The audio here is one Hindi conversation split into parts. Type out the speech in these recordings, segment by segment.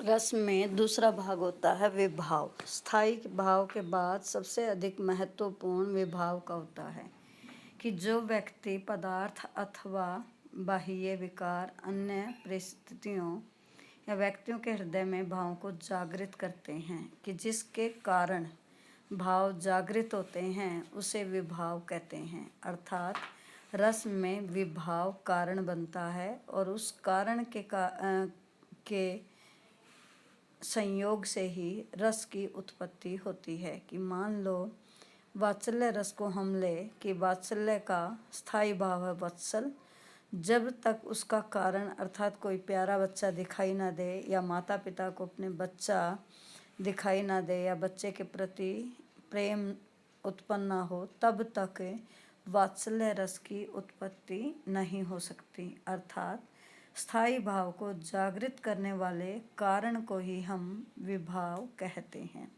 रस में दूसरा भाग होता है विभाव। स्थायी भाव के बाद सबसे अधिक महत्वपूर्ण विभाव का होता है कि जो व्यक्ति पदार्थ अथवा बाह्य विकार, अन्य परिस्थितियों या व्यक्तियों के हृदय में भावों को जागृत करते हैं कि जिसके कारण भाव जागृत होते हैं, उसे विभाव कहते हैं। अर्थात रस में विभाव कारण बनता है और उस कारण के संयोग से ही रस की उत्पत्ति होती है। कि मान लो वात्सल्य रस को हम ले कि वात्सल्य का स्थायी भाव है वत्सल। जब तक उसका कारण अर्थात कोई प्यारा बच्चा दिखाई ना दे या माता पिता को अपने बच्चा दिखाई ना दे या बच्चे के प्रति प्रेम उत्पन्न ना हो, तब तक वात्सल्य रस की उत्पत्ति नहीं हो सकती। अर्थात स्थायी भाव को जागृत करने वाले कारण को ही हम विभाव कहते हैं।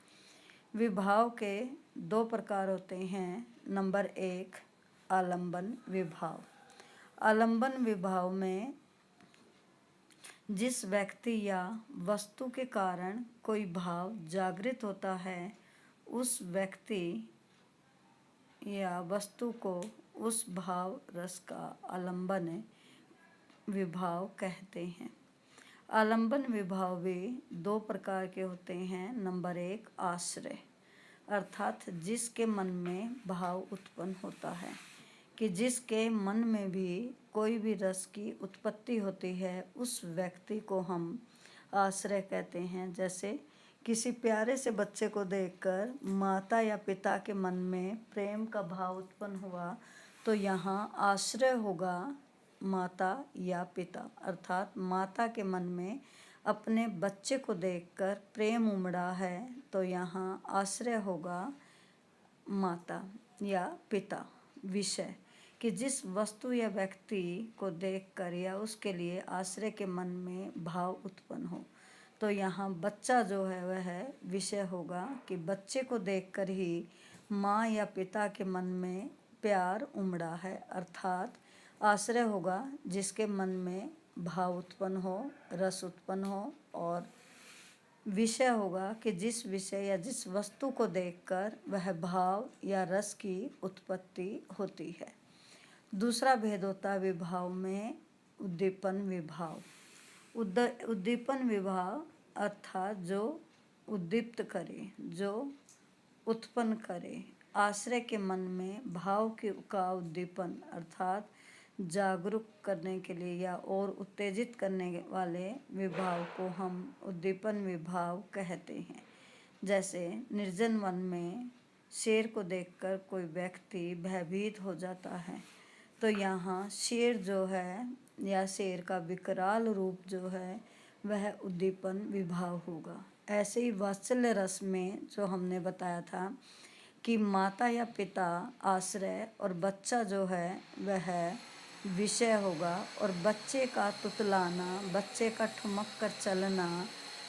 विभाव के दो प्रकार होते हैं। नंबर 1, आलंबन विभाव। आलंबन विभाव में जिस व्यक्ति या वस्तु के कारण कोई भाव जागृत होता है, उस व्यक्ति या वस्तु को उस भाव रस का आलंबन विभाव कहते हैं। आलंबन विभाव भी दो प्रकार के होते हैं। नंबर 1, आश्रय, अर्थात जिसके मन में भाव उत्पन्न होता है। कि जिसके मन में भी कोई भी रस की उत्पत्ति होती है, उस व्यक्ति को हम आश्रय कहते हैं। जैसे किसी प्यारे से बच्चे को देखकर माता या पिता के मन में प्रेम का भाव उत्पन्न हुआ, तो यहाँ आश्रय होगा माता या पिता। अर्थात माता के मन में अपने बच्चे को देखकर प्रेम उमड़ा है, तो यहाँ आश्रय होगा माता या पिता। विषय, कि जिस वस्तु या व्यक्ति को देखकर या उसके लिए आश्रय के मन में भाव उत्पन्न हो, तो यहाँ बच्चा जो है वह विषय होगा। कि बच्चे को देखकर ही माँ या पिता के मन में प्यार उमड़ा है। अर्थात आश्रय होगा जिसके मन में भाव उत्पन्न हो, रस उत्पन्न हो। और विषय होगा कि जिस विषय या जिस वस्तु को देखकर वह भाव या रस की उत्पत्ति होती है। दूसरा भेद होता है विभाव में उद्दीपन विभाव। उद्दीपन विभाव अर्थात जो उद्दीप्त करे, जो उत्पन्न करे। आश्रय के मन में भाव का उद्दीपन अर्थात जागरूक करने के लिए या और उत्तेजित करने वाले विभाव को हम उद्दीपन विभाव कहते हैं। जैसे निर्जन वन में शेर को देखकर कोई व्यक्ति भयभीत हो जाता है, तो यहाँ शेर जो है या शेर का विकराल रूप जो है वह उद्दीपन विभाव होगा। ऐसे ही वात्सल्य रस में जो हमने बताया था कि माता या पिता आश्रय और बच्चा जो है वह विषय होगा। और बच्चे का तुतलाना, बच्चे का ठुमक कर चलना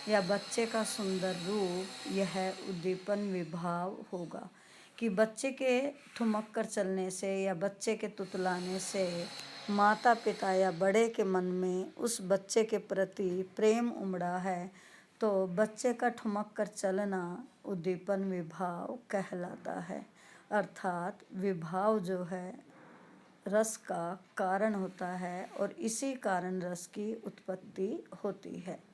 या बच्चे का सुंदर रूप, यह उद्दीपन विभाव होगा। कि बच्चे के ठुमक कर चलने से या बच्चे के तुतलाने से माता पिता या बड़े के मन में उस बच्चे के प्रति प्रेम उमड़ा है, तो बच्चे का ठुमक कर चलना उद्दीपन विभाव कहलाता है। अर्थात विभाव जो है रस का कारण होता है और इसी कारण रस की उत्पत्ति होती है।